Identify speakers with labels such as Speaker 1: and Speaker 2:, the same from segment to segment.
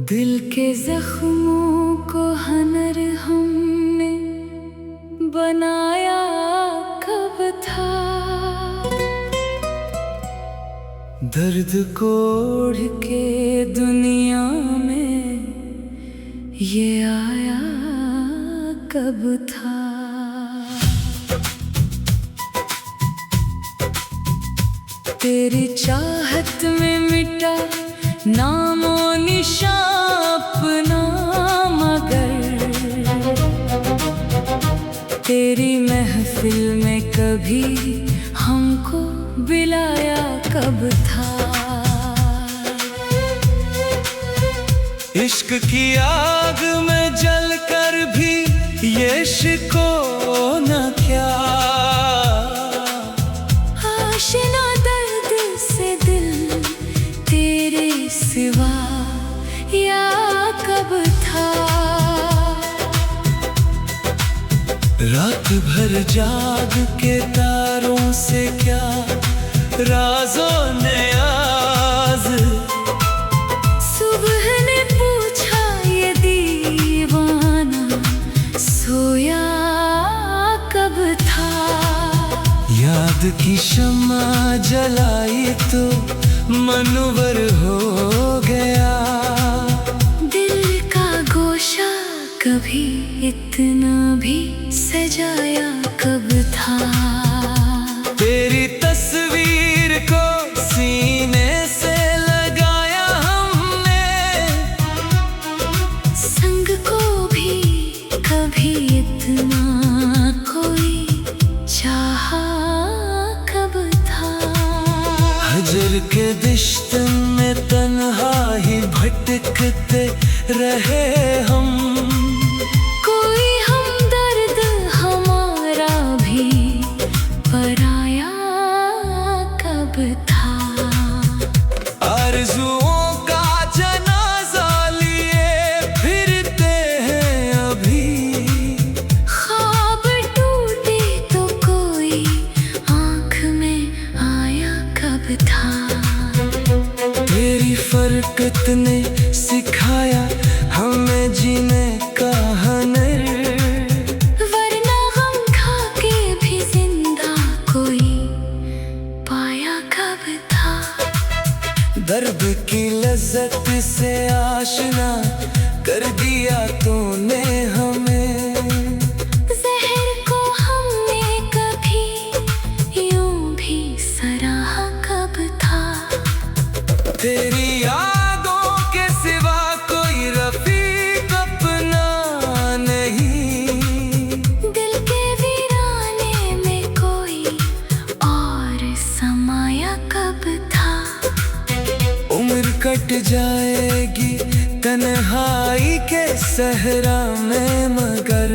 Speaker 1: दिल के जख्मों को हनर हमने बनाया कब था। दर्द को ओढ़ के दुनिया में ये आया कब था। तेरी चाहत में मिटा नामो निशान अपना, मगर तेरी महफिल में कभी हमको बुलाया कब था।
Speaker 2: इश्क की आग में जलकर भी ये शिको न क्या,
Speaker 1: आशिना दर्द से दिल तेरे सिवा या कब था।
Speaker 2: रात भर जाग के तारों से क्या राज़ों ने आज,
Speaker 1: सुबह ने पूछा ये दीवाना सोया कब था।
Speaker 2: याद की शम्मा जलाई तो मनवर हो गया।
Speaker 1: दिल का गोशा कभी इतना भी सजाया कब था।
Speaker 2: तेरी तस्वीर को सीने से लगाया हमने,
Speaker 1: संग को भी कभी इतना कोई चाहा कब था।
Speaker 2: हजर के दिश्तन में तन्हा ही भटकते रहे हम,
Speaker 1: कोई हमदर्द हमारा भी पराया कब था।
Speaker 2: आरज़ुओं का जनाजा लिए फिरते हैं अभी,
Speaker 1: ख्वाब टूटे तो कोई आँख में आया कब था।
Speaker 2: तेरी फरकत ने सिखाया हमें जीने का हुनर,
Speaker 1: वरना हम खा के भी जिंदा कोई पाया कब था।
Speaker 2: दर्द की लज्जत से आशना कर दिया तूने हमें,
Speaker 1: ज़हर को हमने कभी यूं भी सराहा कब था।
Speaker 2: तेरी यादों के सिवा कोई रफीक अपना नहीं,
Speaker 1: दिल के वीराने में कोई और समाया कब था।
Speaker 2: उम्र कट जाएगी तन्हाई के सहरा में, मगर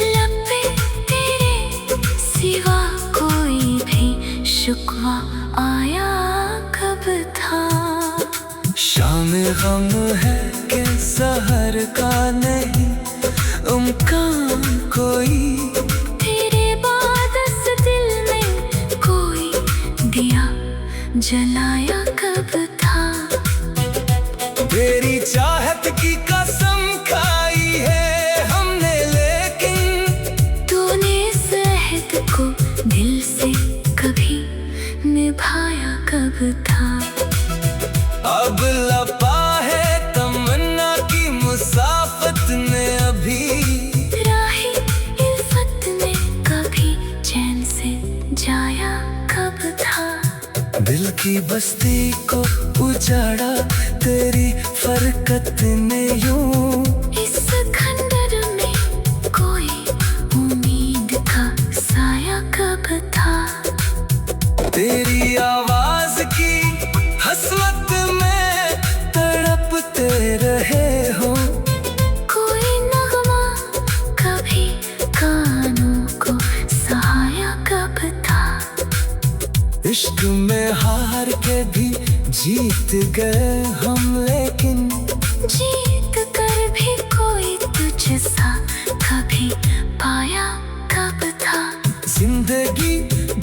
Speaker 1: लब पे तेरे सिवा कोई भी शुक्वा आया कब था।
Speaker 2: शाम गम है कि सहर का नहीं उम्कान कोई,
Speaker 1: तेरे बाद इस दिल में कोई दिया जलाया कब था।
Speaker 2: तेरी चाहत की कसम खाई है हमने, लेकिन
Speaker 1: तूने इस अहद को दिल से कभी निभाया कब था।
Speaker 2: अब लपा है तमन्ना की मुसाफत ने अभी,
Speaker 1: राही इल्फत में कभी चैन से जाया कब था।
Speaker 2: दिल की बस्ती को उजाड़ा तेरी फरकत ने यूं,
Speaker 1: इस खंडर में कोई उम्मीद का साया कब था।
Speaker 2: तेरी आवाज की हसरत में तड़पते रहे हो,
Speaker 1: कोई नगमा कभी कानों को सहाया कब था।
Speaker 2: इश्क में हार के भी जीत गए हम लेकिन
Speaker 1: जीत कर भी कोई तुझसा कभी पाया कब था।
Speaker 2: जिंदगी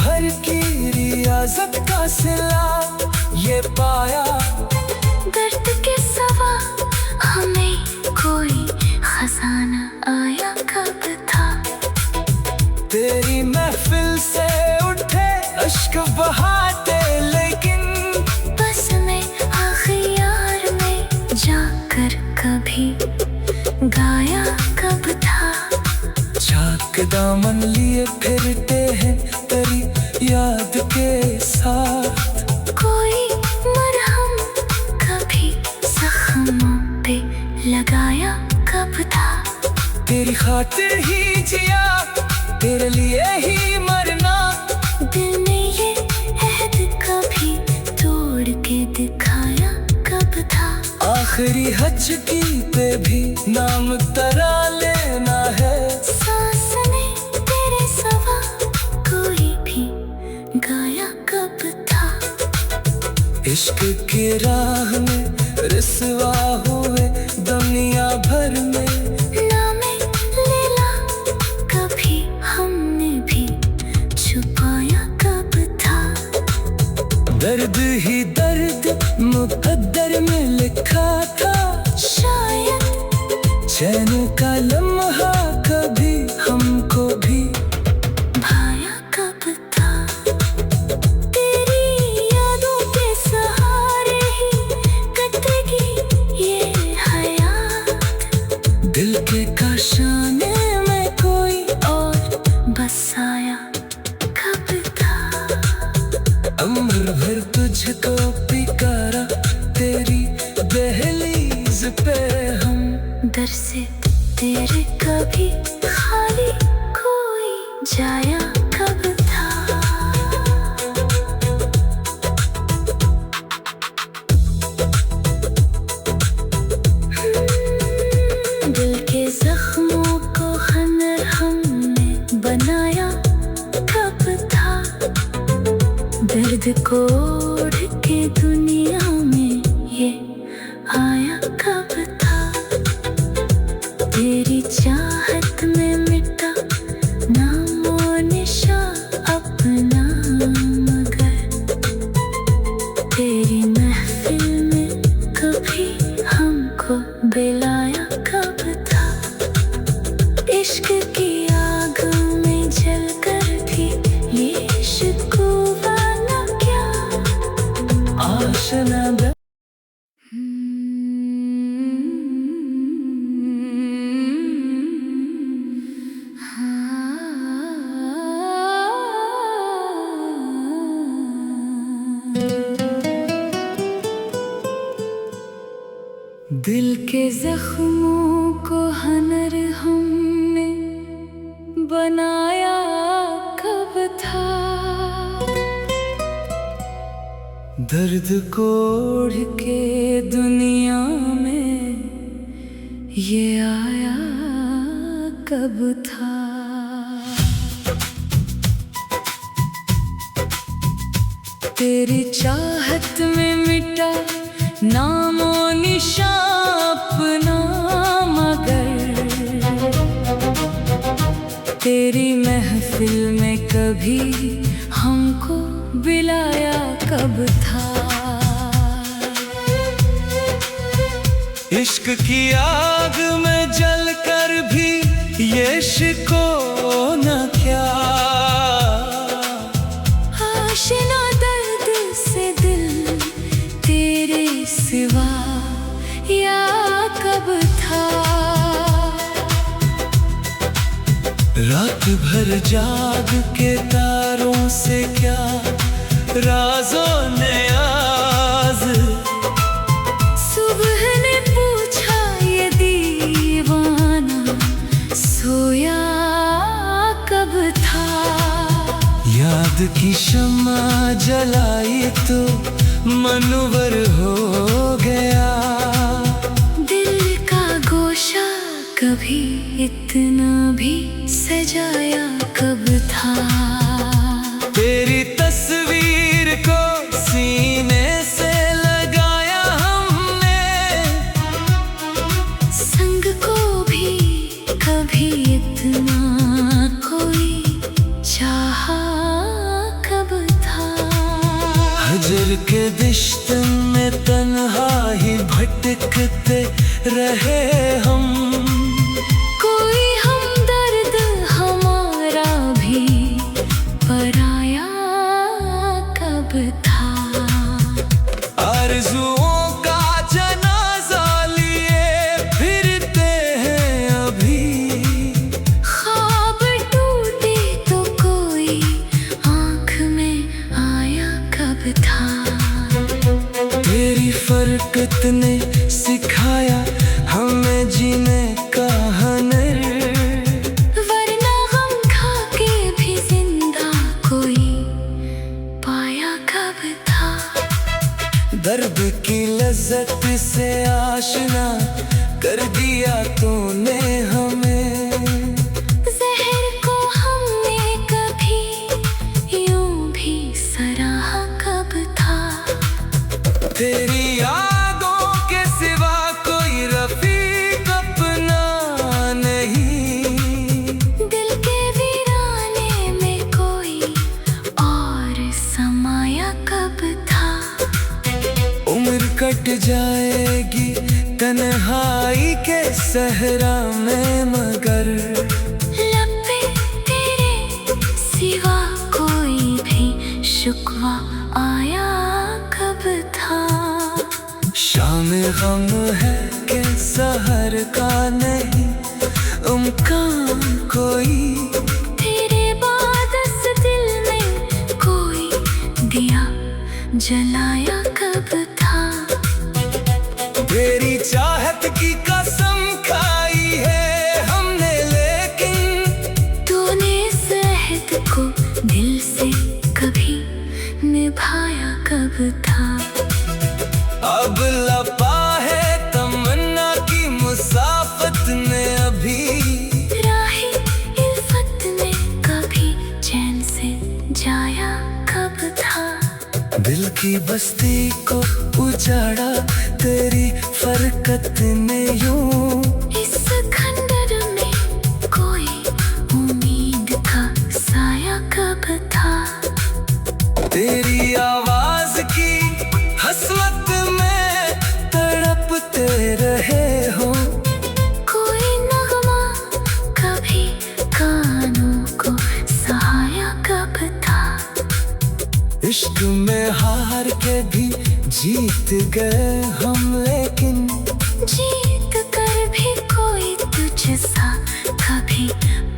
Speaker 2: भर की रियाजत का सिला ये पाया।
Speaker 1: दर्द के सवा हमें कोई खजाना आया कब था।
Speaker 2: तेरी महफिल से उठे अश्क बहाते लेकिन
Speaker 1: बस में आखियार में जाकर कभी गाया कब था।
Speaker 2: चाक दामन लिए फिरते हैं तेरी याद के साथ।
Speaker 1: कोई मरहम कभी जख्मों पे लगाया कब था।
Speaker 2: तेरी खातिर ही जिया तेरे लिए ही मरना।
Speaker 1: दिल ने ये अहद कभी तोड़ के दिखाया कब था।
Speaker 2: आखिरी हचकी पे भी नाम तरा लेना है।
Speaker 1: सांस में तेरे सवा कोई भी गाया कब था।
Speaker 2: इश्क की राह में रिसवा हुए दुनिया भर में
Speaker 1: नामे लैला कभी हमने भी छुपाया कब था।
Speaker 2: दर्द ही दर्द मुकद्दर में लिखा था।
Speaker 1: शायद
Speaker 2: चैन का लम्हा कभी हमको भी
Speaker 1: भाया कब था। तेरी यादों के सहारे ही कटेगी ये हयात।
Speaker 2: दिल के काशाने में कोई
Speaker 1: और बसाया कब था।
Speaker 2: उम्र भर तुझको पिकारा तेरी दहलीज पे हम।
Speaker 1: दर से तेरे कभी खाली कोई जाया कब था। दिल के जख्मों को हनर हमने बनाया कब था। दर्द को ओढ़ के दुनिया में ये आया कब था। तेरी चाहत में मिटा नामो निशा अपना मगर तेरी महफिल में कभी हमको बिलाया कब था। इश्क की आग में जलकर भी ये शिकवा न क्या।
Speaker 2: आशना
Speaker 1: दिल के जख्मों को हनर हमने बनाया कब था।
Speaker 2: दर्द को ओढ़
Speaker 1: के दुनिया में ये आया कब था। तेरी चाहत में मिटा नामो निशा अपना मगर तेरी महफिल में कभी हमको बिलाया कब था।
Speaker 2: इश्क की आग में जल कर भी ये शिको न क्या।
Speaker 1: आशिना दर्द से दिल तेरे सिवा या कब था।
Speaker 2: रात भर जाग के तारों से क्या राज़ों ने आज।
Speaker 1: सुबह ने पूछा ये दीवाना सोया कब था।
Speaker 2: याद की शम्मा जलाई तो मनवर हो गया।
Speaker 1: दिल का गोशा कभी इतना भी सजाया कब था।
Speaker 2: तेरी तस्वीर को सीने से तन्हा ही भटकते रहे हम।
Speaker 1: कोई हमदर्द हमारा भी पराया कब था।
Speaker 2: आरज़ुओं का जनाजा लिए फिरते हैं अभी।
Speaker 1: ख्वाब टूटे तो कोई आँख में आया कब था।
Speaker 2: तेरी फरकत ने सिखाया हमें जीने का हुनर।
Speaker 1: वरना हम खा के भी जिंदा कोई पाया कब था।
Speaker 2: दर्द की लज्जत से आशना कर दिया तूने हमें।
Speaker 1: जहर को हमने कभी यूं भी सराहा कब था।
Speaker 2: तेरी यादों के सिवा कोई रफीक अपना नहीं।
Speaker 1: दिल के वीराने में कोई और समाया कब था।
Speaker 2: उम्र कट जाएगी तन्हाई के सहरा में मगर
Speaker 1: लब पे तेरे सिवा कोई भी शुक्वा आया कब था।
Speaker 2: शाम गम है कि सहर का नहीं उम्कान कोई।
Speaker 1: तेरे बाद इस दिल में कोई दिया जलाया कब था।
Speaker 2: तेरी चाहत की कसम खाई है हमने लेकिन
Speaker 1: तूने इस अहद को दिल से कभी निभाया कब था।
Speaker 2: अब लपा है तमन्ना की मुसाफत ने अभी।
Speaker 1: राही इल्फत में कभी चैन से जाया कब था।
Speaker 2: दिल की बस्ती को उजाड़ा तेरी फरकत ने यूं।
Speaker 1: इस खंडर में कोई उम्मीद का साया कब था।
Speaker 2: तेरी आवाज की हसरत में तड़पते रहे हो।
Speaker 1: कोई नगमा कभी कानों को सहाया कब था।
Speaker 2: इश्क में हार के भी जीत गए हम लेकिन
Speaker 1: जीत कर भी कोई तुझसा कभी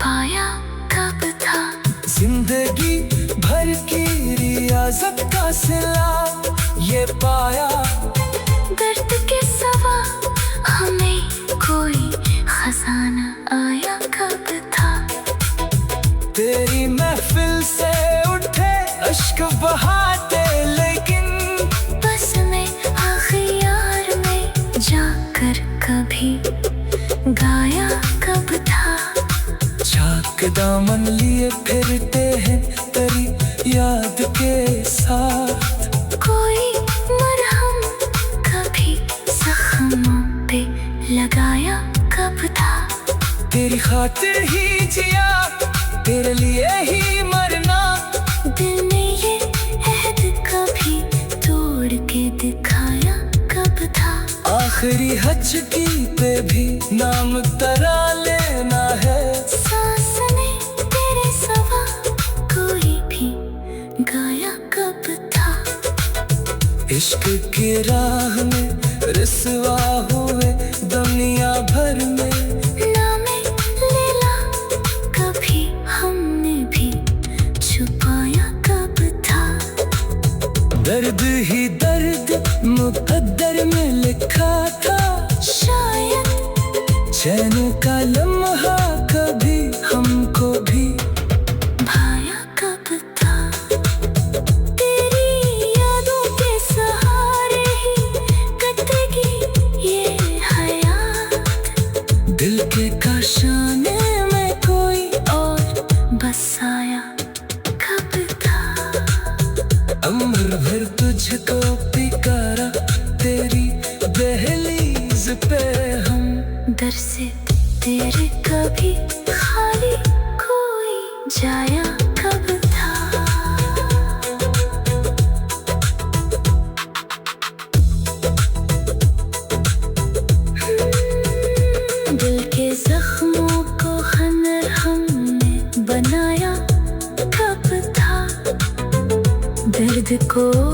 Speaker 1: पाया कब था।
Speaker 2: जिंदगी भर की रियाजत का सिला ये पाया।
Speaker 1: दर्द के सवा हमें कोई खजाना आया कब था।
Speaker 2: तेरी महफिल से उठे अश्क बहाते लेकिन
Speaker 1: बस में आखियार में जाकर कभी गाया कब था।
Speaker 2: चाक दामन लिए फिरते हैं तेरी याद के साथ।
Speaker 1: कोई मरहम कभी जख्मों पे लगाया कब था।
Speaker 2: तेरी खातिर ही जिया तेरे लिए ही मरना।
Speaker 1: दिल ने ये अहद कभी तोड़ के दिखाया कब था।
Speaker 2: आखिरी हचकी पे भी नाम तरा लेना है।
Speaker 1: सांस में तेरे सवा कोई भी गाया कब था।
Speaker 2: इश्क की राह में रिसवा हुए दुनिया भर में।
Speaker 1: नामे लैला कभी हमने भी छुपाया कब था।
Speaker 2: दर्द ही दर्द मुकद्दर में लिखा था।
Speaker 1: शायद
Speaker 2: चैन का लम्हा कभी हमको भी
Speaker 1: भाया कब था। तेरी यादों के सहारे ही कटेगी ये हयात।
Speaker 2: दिल के काशाने में कोई
Speaker 1: और बसाया कब था।
Speaker 2: उम्र भर तुझको पिकारा तेरी दहलीज पे हम।
Speaker 1: दर से तेरे कभी खाली कोई जाया कब था। दिल के जख्मों को हनर हमने बनाया कब था, दर्द को